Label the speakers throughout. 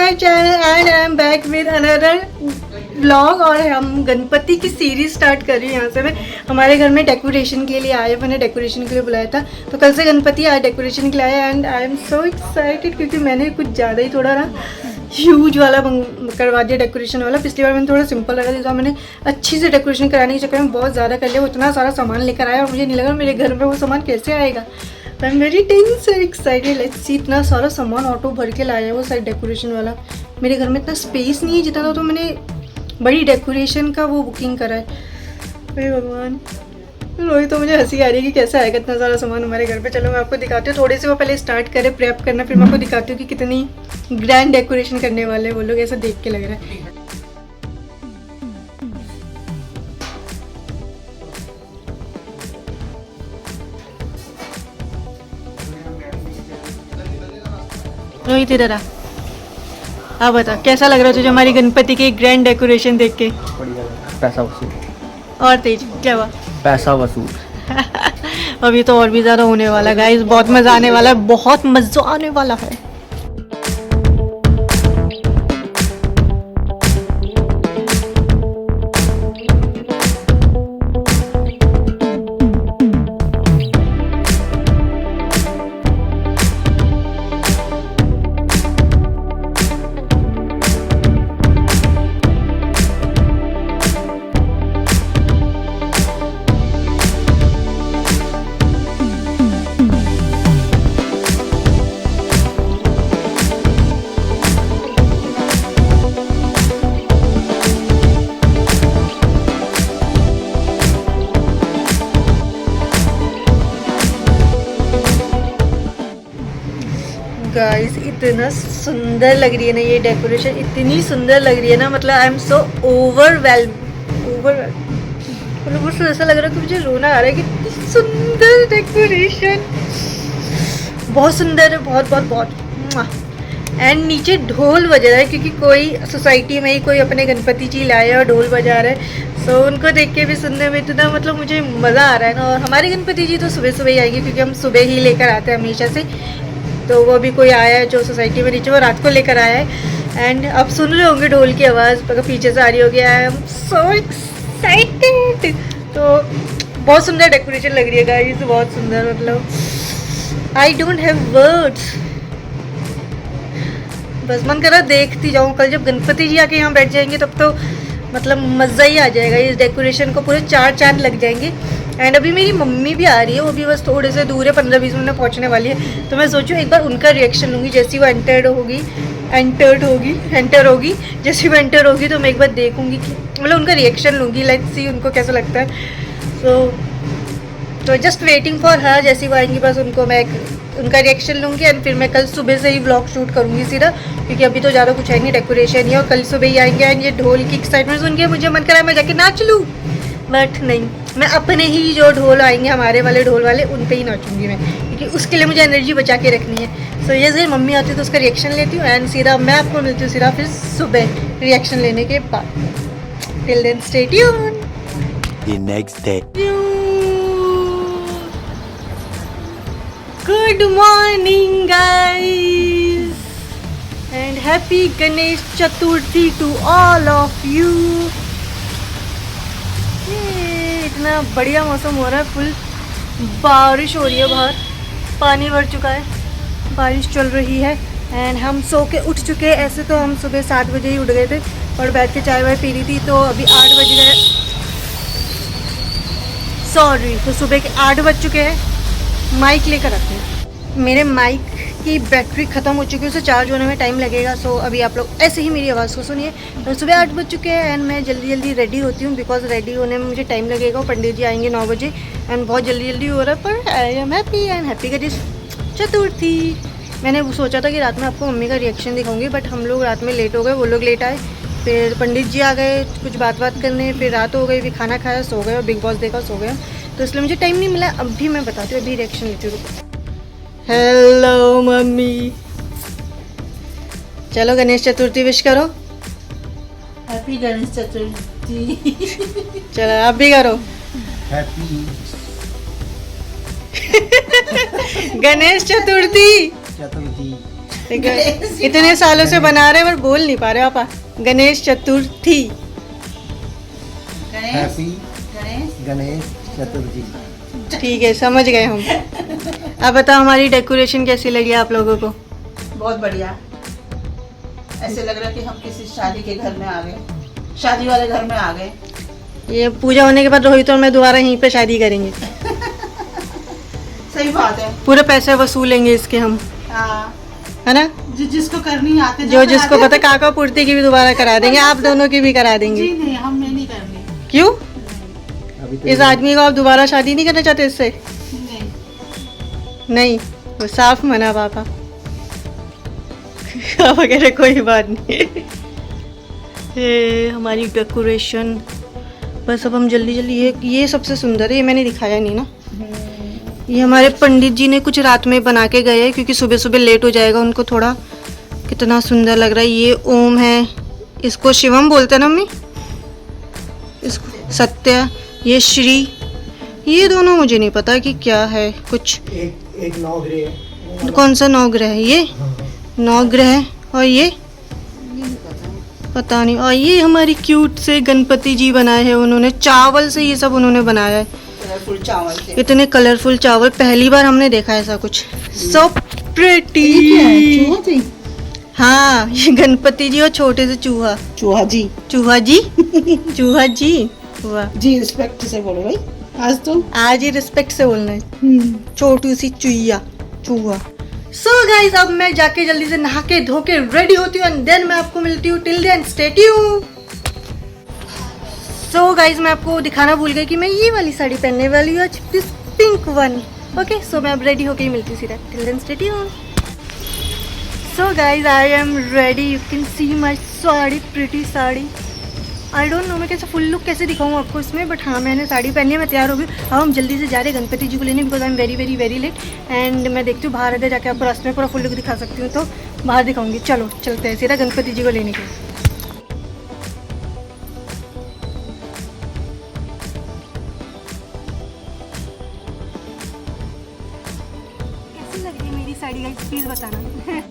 Speaker 1: My channel and I am back with another vlog. और हम गणपति की सीरीज स्टार्ट कर रही हूँ। यहाँ से मैं हमारे घर में डेकोरेशन के लिए आए, मैंने डेकोरेशन के लिए बुलाया था, तो कल से गणपति आज डेकोरेशन के लिए आया and I am so excited क्योंकि मैंने कुछ ज़्यादा ही थोड़ा ना ह्यूज वाला करवा दिया डेकोरेशन वाला। पिछली बार मैंने थोड़ा सिंपल लगा था, मैंने अच्छी से डेकोरेशन कराने के चक्कर में बहुत ज़्यादा कर लिया। वो इतना सारा सामान लेकर आया और मुझे नहीं लगा मेरे घर में वो सामान कैसे आएगा। I am very tense and excited. Let's see, इतना सारा सामान ऑटो भर के लाया है वो साइड डेकोरेशन वाला। मेरे घर में इतना स्पेस नहीं है जितना था, तो मैंने बड़ी डेकोरेशन का वो बुकिंग करा है। अरे भगवान, रोहित तो मुझे हंसी आ रही है कि कैसे आएगा इतना सारा सामान हमारे घर पे। चलो मैं आपको दिखाती हूँ, थोड़े से वो पहले स्टार्ट करें प्रेप करना, फिर मैं आपको दिखाती हूँ कि कितनी ग्रैंड डेकोरेशन करने वाले हैं वो लोग। ऐसा देख के लग रहा है। रोहित इधर आ, आप बता कैसा लग रहा है तुझे हमारी गणपति की ग्रैंड डेकोरेशन देख के?
Speaker 2: पैसा वसूल।
Speaker 1: और तेज क्या हुआ?
Speaker 2: पैसा वसूल।
Speaker 1: अभी तो और भी ज़्यादा होने वाला है गाइस, बहुत मज़ा आने वाला है, बहुत मज़ा आने वाला है। गाइस इतना सुंदर लग रही है ना ये डेकोरेशन, इतनी सुंदर लग रही है ना, मतलब आई एम सो ओवरवेल्म। मतलब मुझे ऐसा लग रहा है कि मुझे रोना आ रहा है कि इतनी सुंदर डेकोरेशन, बहुत सुंदर है, बहुत बहुत बहुत। एंड नीचे ढोल बज रहा है क्योंकि कोई सोसाइटी में ही कोई अपने गणपति जी लाया और ढोल बजा रहा है। सो उनको देख के भी सुनने में इतना मतलब मुझे मज़ा आ रहा है ना। और हमारे गणपति जी तो सुबह सुबह ही आएंगे क्योंकि हम सुबह ही लेकर आते हैं हमेशा से। तो वो भी कोई आया है जो सोसाइटी में नीचे, वो रात को लेकर आया है। एंड अब सुन रहे होंगे ढोल की आवाज़ अगर पीछे से आ रही होगी। I am so excited. तो बहुत सुंदर डेकोरेशन लग रही है गाइस, बहुत सुंदर, मतलब आई डोंट हैव वर्ड्स। बस मन कर रहा देखती जाऊँ। कल जब गणपति जी आके यहाँ बैठ जाएंगे तब तो मतलब मज़ा ही आ जाएगा। इस डेकोरेशन को पूरे 4 चांद लग जाएंगे। एंड अभी मेरी मम्मी भी आ रही है, वो भी बस थोड़े से दूर है, 15-20 मिनट में पहुंचने वाली है। तो मैं सोचूं एक बार उनका रिएक्शन लूँगी जैसी वो एंटर होगी जैसी वो एंटर होगी तो मैं एक बार देखूंगी कि मतलब उनका रिएक्शन लूँगी। लेट्स सी उनको कैसा लगता है। तो जस्ट वेटिंग फॉर हर। जैसी वो आएंगी बस उनको मैं उनका रिएक्शन लूँगी एंड फिर मैं कल सुबह से ही व्लॉग शूट करूँगी सीधा, क्योंकि अभी तो ज़्यादा कुछ है नहीं, डेकोरेशन ही। और कल सुबह ही आएंगे एंड ये ढोल की एक्साइटमेंट सुन के मुझे मन करा मैं जाके नाच लूँ, बट नहीं, मैं अपने ही जो ढोल आएंगे हमारे वाले ढोल वाले उन पे ही नाचूंगी मैं, क्योंकि उसके लिए मुझे एनर्जी बचा के रखनी है। सो ये जैसे मम्मी आती है तो उसका रिएक्शन लेती हूँ एंड सीधा मैं आपको मिलती हूँ सीधा फिर सुबह रिएक्शन लेने के बाद। Till then stay tuned.
Speaker 3: The next day.
Speaker 1: Good morning guys and happy Ganesh Chaturthi to all of you. इतना बढ़िया मौसम हो रहा है, फुल बारिश हो रही है, बाहर पानी भर चुका है, बारिश चल रही है। एंड हम सो के उठ चुके हैं। ऐसे तो हम सुबह 7 बजे ही उठ गए थे और बैठ के चाय वाय पी रही थी, तो अभी 8 बज गए, सॉरी, तो सुबह के 8 बज चुके हैं। माइक लेकर आते हैं। मेरे माइक की बैटरी ख़त्म हो चुकी है, उसे चार्ज होने में टाइम लगेगा। सो अभी आप लोग ऐसे ही मेरी आवाज़ को सुनिए। तो सुबह 8 बज चुके हैं एंड मैं जल्दी जल्दी रेडी होती हूँ बिकॉज रेडी होने में मुझे टाइम लगेगा। पंडित जी आएंगे 9 बजे एंड बहुत जल्दी जल्दी हो रहा है, पर I am happy and happy Ganesh Chaturthi. मैंने वो सोचा था कि रात में आपको मम्मी का रिएक्शन दिखाऊंगी, बट हम लोग रात में लेट हो गए, वो लोग लेट आए, फिर पंडित जी आ गए कुछ बात करने, फिर रात हो गई, फिर खाना खाया, सो गए और बिग बॉस देखा, सो गया। तो इसलिए मुझे टाइम नहीं मिला। अभी मैं बताती हूँ, अभी रिएक्शन लेती हूँ। हेलो मम्मी, चलो गणेश चतुर्थी विश करो।
Speaker 4: हैप्पी गणेश चतुर्थी।
Speaker 1: चलो आप भी करो।
Speaker 2: हैप्पी
Speaker 1: गणेश चतुर्थी।
Speaker 2: चतुर्थी।
Speaker 1: इतने सालों से बना रहे हैं पर बोल नहीं पा रहे पापा। गणेश चतुर्थी।
Speaker 4: गणेश
Speaker 2: हैप्पी
Speaker 4: गणेश
Speaker 2: गणेश चतुर्थी।
Speaker 1: ठीक है, समझ गए हम। अब बताओ हमारी डेकोरेशन कैसी लगी आप लोगों को?
Speaker 4: बहुत बढ़िया। ऐसे लग रहा है कि हम किसी शादी के घर में आ गए, शादी वाले घर में आ गए।
Speaker 1: ये पूजा होने के बाद रोहित और मैं दोबारा यहीं पे शादी करेंगे।
Speaker 4: सही बात है।
Speaker 1: पूरे पैसे वसूलेंगे इसके हम,
Speaker 4: हाँ,
Speaker 1: है ना?
Speaker 4: जिसको करनी आते
Speaker 1: जो जिसको पता, काका पूर्ति की भी दोबारा करा देंगे, आप दोनों की भी करा देंगे।
Speaker 4: जी नहीं, हमने नहीं करनी।
Speaker 1: क्यों?
Speaker 2: अभी तो
Speaker 1: इस आदमी को आप दोबारा शादी नहीं करना चाहते इससे?
Speaker 4: नहीं,
Speaker 1: नहीं, वो साफ मना पापा। वगैरह कोई बात नहीं। ये हमारी डेकोरेशन, बस अब हम जल्दी जल्दी, ये सबसे सुंदर है, ये मैंने दिखाया नहीं ना। ये हमारे पंडित जी ने कुछ रात में बना के गए हैं क्योंकि सुबह सुबह लेट हो जाएगा उनको थोड़ा। कितना सुंदर लग रहा है। ये ओम है, इसको शिवम बोलते हैं ना मम्मी, इसको सत्य। ये श्री, ये दोनों मुझे नहीं पता कि क्या है। कुछ
Speaker 2: एक नौग्रह है।
Speaker 1: कौन सा नौग्रह है? ये नौग्रह। और ये पता नहीं। और ये हमारी क्यूट से गणपति जी बनाए हैं उन्होंने, चावल से ये सब उन्होंने बनाया है।
Speaker 4: कलरफुल चावल से।
Speaker 1: इतने कलरफुल चावल पहली बार हमने देखा है ऐसा कुछ। So pretty. हाँ, ये गणपति जी और छोटे से चूहा।
Speaker 4: चूहा जी।
Speaker 1: चूहा जी। चूहा जी। वाह,
Speaker 4: जी रिस्पेक्ट से बोलो भाई, आज तो।
Speaker 1: आज ही रिस्पेक्ट से बोलना है। छोटू सी चुईया, चूहा। सो गाइस, अब मैं जाके जल्दी से नहा के धो के रेडी होती हूँ, एंड देन मैं आपको मिलती हूँ। Till then stay tuned. So guys, मैं आपको दिखाना भूल गई कि मैं ये वाली साड़ी पहनने वाली हूँ आज, this pink one. Okay, so मैं अब रेडी होके ही मिलती हूँ सीधा। Till then stay tuned. So guys, I am ready. You can see my sari, pretty sari. I don't know मैं कैसे फुल लुक कैसे दिखाऊँ आपको इसमें, बट हाँ, मैंने साड़ी पहनी है, मैं तैयार हो गई। अब हम जल्दी से जा रहे हैं गणपति जी को लेने, because I am very very very late. And मैं देखती हूँ बाहर अगर जाके आपको रास्ते में पूरा फुल लुक दिखा सकती हूँ, तो बाहर दिखाऊंगी। चलो चलते हैं सीधा गणपति जी को लेने के लिए। कैसी लग रही है मेरी साड़ी गाइस, प्लीज बताना।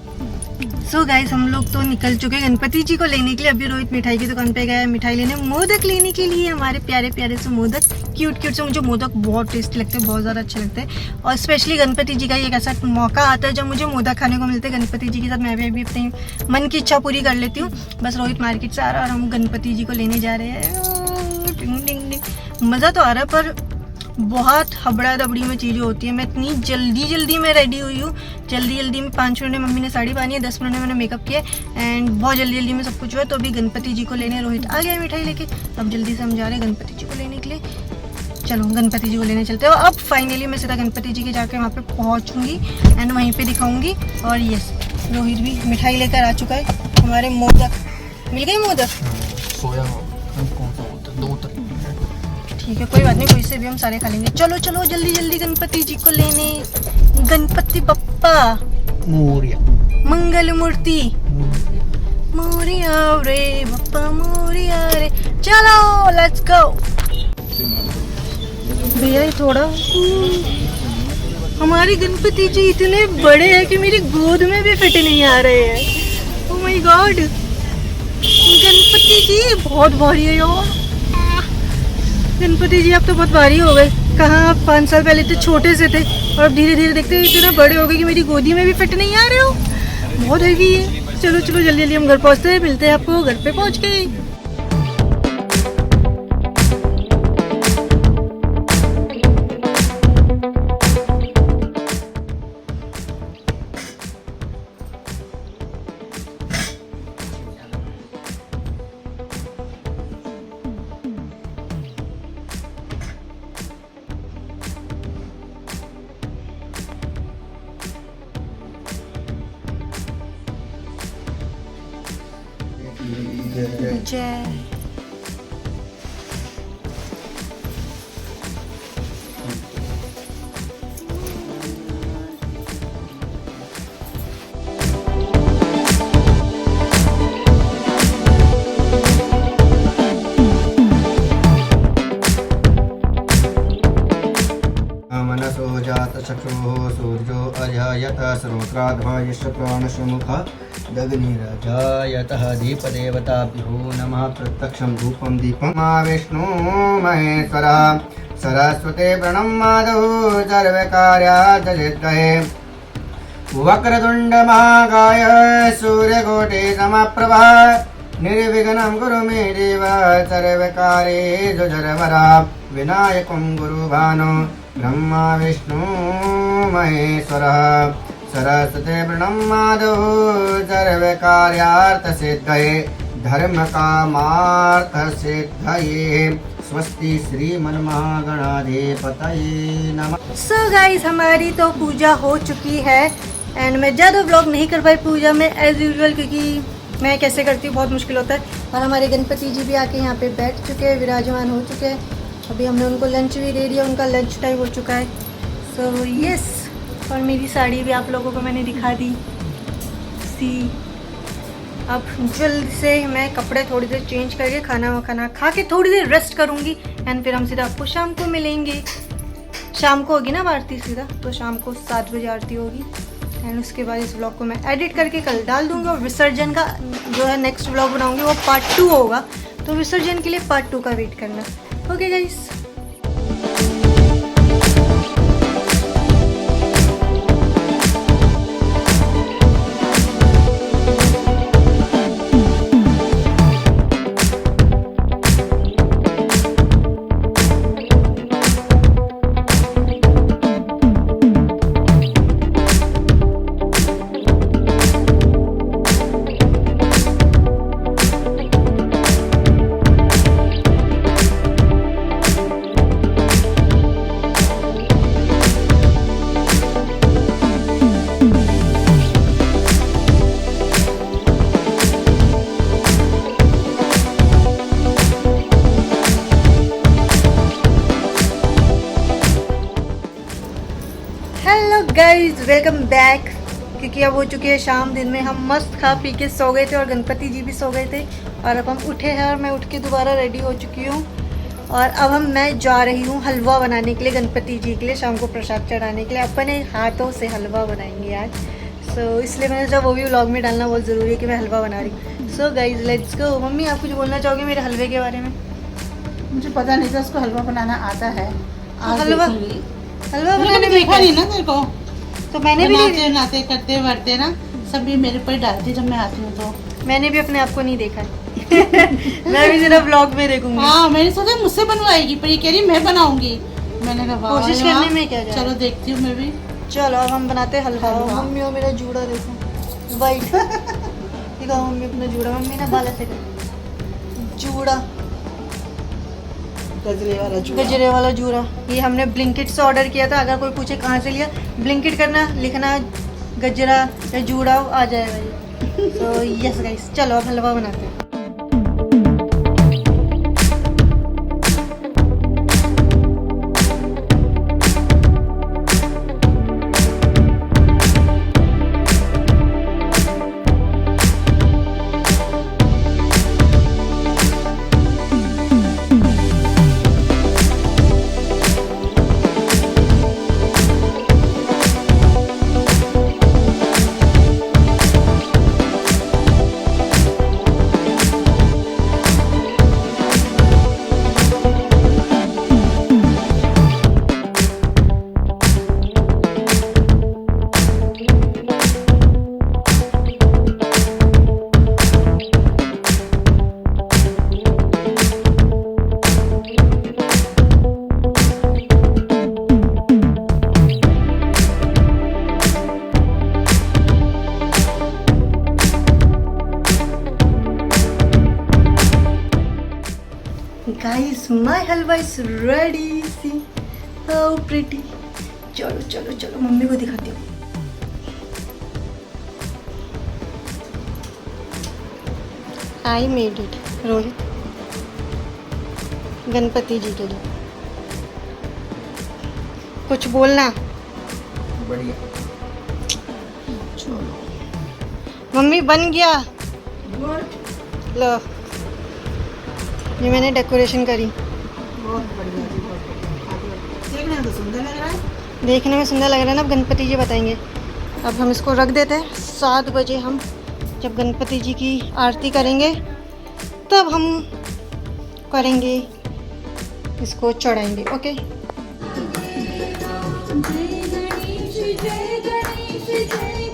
Speaker 1: सो गाइस, हम लोग तो निकल चुके हैं गणपति जी को लेने के लिए। अभी रोहित मिठाई की दुकान पे गया है मिठाई लेने, मोदक लेने के लिए। हमारे प्यारे प्यारे से मोदक, क्यूट क्यूट से। मुझे मोदक बहुत टेस्टी लगते हैं, बहुत ज़्यादा अच्छे लगते हैं। और स्पेशली गणपति जी का एक ऐसा मौका आता है जब मुझे मोदक खाने को मिलते हैं गणपति जी के साथ। मैं भी अपनी मन की इच्छा पूरी कर लेती हूँ। बस रोहित मार्केट से आ रहा है और हम गणपति जी को लेने जा रहे हैं। मज़ा तो आ रहा है, पर बहुत हबड़ा दबड़ी में चीज़ें होती है। मैं इतनी जल्दी में रेडी हुई हूँ। जल्दी में 5 मिनट में मम्मी ने साड़ी पहनी है, 10 मिनट में मैंने मेकअप किया, एंड बहुत जल्दी में सब कुछ हुआ। तो अभी गणपति जी को लेने रोहित आ गया मिठाई लेके। अब जल्दी से हम जा रहे हैं गणपति जी को लेने के लिए। चलो गणपति जी को लेने चलते हो। अब फाइनली मैं सीधा गणपति जी के जाके वहाँ पे पहुँचूँगी एंड वहीं पे दिखाऊँगी। और यस, रोहित भी मिठाई लेकर आ चुका है। हमारे मोदक मिल गए। मोदक
Speaker 2: सोया कौन सा होता है? 2 तरह।
Speaker 1: ठीक है, कोई बात नहीं, कोई से भी हम सारे खा लेंगे। चलो चलो जल्दी गणपति जी को लेने। गणपति बप्पा
Speaker 2: मोरिया।
Speaker 1: मंगल मूर्ति मोरिया रे बप्पा मोरिया रे। चलो लेट्स गो। भैया ये थोड़ा, हमारे गणपति जी इतने बड़े हैं कि मेरी गोद में भी फिट नहीं आ रहे हैं। ओह माय गॉड, गणपति जी बहुत भारी है यार। गणपति जी आप तो बहुत भारी हो गए। कहाँ आप 5 साल पहले इतने छोटे से थे और अब धीरे धीरे देखते इतने बड़े हो गए कि मेरी गोदी में भी फिट नहीं आ रहे हो। बहुत हैवी है। चलो जल्दी हम घर पहुँचते हैं। मिलते हैं आपको घर पे पहुँच के। जय।
Speaker 2: मनसो जात चक्षुः सूर्यो राजायतः सर्वत्राध्वायश्च प्राणशमुखः दग्निराजायतः दीपदेवताभ्यो नमः प्रत्यक्षं धूपं दीपं मा विष्णु महेश्वरः सरस्वते प्रणमादौ सर्वकार्यार्थसिद्धये वक्रतुण्ड महाकाय सूर्यकोटि समप्रभा निर्विघ्नं कुरु मे देव सर्वकार्येषु सर्वदा विनायकं गुरुभानो ब्रह्मा विष्णु महेश्वरः सरस्वते प्रणमादौ सर्वकार्यार्थसिद्धये धर्मकामार्थसिद्धये स्वस्ति श्रीमन्महागणाधिपतये नमः।
Speaker 1: सो गाइस हमारी तो पूजा हो चुकी है एंड मैं ज़्यादा व्लॉग नहीं कर पाई पूजा में एज यूजुअल, क्योंकि मैं कैसे करती हूँ बहुत मुश्किल होता है। और हमारे गणपति जी भी आके यहाँ पे बैठ चुके हैं, विराजमान हो चुके हैं। अभी हमने उनको लंच भी दे दिया, उनका लंच टाइम हो चुका है। सो यस, और मेरी साड़ी भी आप लोगों को मैंने दिखा दी। सी अब जल्द से मैं कपड़े थोड़ी देर चेंज करके खाना खा के थोड़ी देर रेस्ट करूँगी एंड फिर हम सीधा आपको शाम को मिलेंगे। शाम को होगी ना आरती सीधा, तो शाम को 7 बजे आरती होगी एंड उसके बाद इस व्लॉग को मैं एडिट करके कल डाल दूँगी। और विसर्जन का जो है नेक्स्ट व्लॉग बनाऊँगी वो पार्ट 2 होगा, तो विसर्जन के लिए पार्ट 2 का वेट करना। Okay guys, guys welcome back. क्योंकि अब हो चुकी है शाम, दिन में हम मस्त खा पी के सो गए थे और गणपति जी भी सो गए थे और अब हम उठे हैं और मैं उठ के दोबारा रेडी हो चुकी हूँ। और अब मैं जा रही हूँ हलवा बनाने के लिए गणपति जी के लिए, शाम को प्रसाद चढ़ाने के लिए। अपने हाथों से हलवा बनाएंगे आज। सो इसलिए मैंने सोचा वो भी व्लॉग में डालना बहुत ज़रूरी है कि मैं हलवा बना रही हूँ। So guys let's go. Mummy आप कुछ बोलना चाहोगे मेरे हलवे के बारे में?
Speaker 4: मुझे पता नहीं था उसको हलवा बनाना आता है। आज
Speaker 1: हलवा
Speaker 4: देखूंगी।
Speaker 1: हलवा
Speaker 4: मैंने
Speaker 1: बनाने
Speaker 4: कभी
Speaker 1: में
Speaker 4: देखा नहीं ना तेरे को,
Speaker 1: तो मैंने भी
Speaker 4: बनाते नाते करते वर्ते ना सभी मेरे पर डालती जब मैं आती हूँ तो।
Speaker 1: मैंने भी अपने आप को नहीं देखा है। मैं भी सिर्फ व्लॉग में देखूंगी।
Speaker 4: हाँ मैंने सोचा मुझसे बनवाएगी, पर ये कह रही मैं बनाऊंगी। मैंने कहा वाह,
Speaker 1: कोशिश करने में क्या जा रहा है।
Speaker 4: चलो देखती हूँ मैं भी।
Speaker 1: चलो अब हम बनाते हैं हलवा।
Speaker 4: हलवा।
Speaker 1: मम्मी और मेरा जूड़ा देखो वाइट। देखो मम्मी अपना जूड़ा, मम्मी ना बाला से कर जूड़ा,
Speaker 4: गजरे वाला जूड़ा।
Speaker 1: गजरे वाला जूड़ा। ये हमने ब्लिंकिट से ऑर्डर किया था। अगर कोई पूछे कहाँ से लिया, ब्लिंकिट करना, लिखना गजरा या जूड़ा, आ जाएगा ये। तो यस गाइस, चलो अब हलवा बनाते हैं। Guys, my halwa is ready. See how pretty. चलो चलो चलो मम्मी को दिखाती हूँ। I made it, Rohit, Ganpati जी के लिए। कुछ बोलना।
Speaker 2: बढ़िया।
Speaker 1: मम्मी बन गया। लो ये मैंने डेकोरेशन करी।
Speaker 4: बहुत बढ़िया जी, बहुत बढ़िया। देखने में तो सुंदर लग रहा है।
Speaker 1: देखने में सुंदर लग रहा है ना, अब गणपति जी बताएंगे। अब हम इसको रख देते हैं। 7 बजे हम जब गणपति जी की आरती करेंगे तब हम करेंगे, इसको चढ़ाएंगे। ओके।
Speaker 5: जय गणेश जय गणेश जय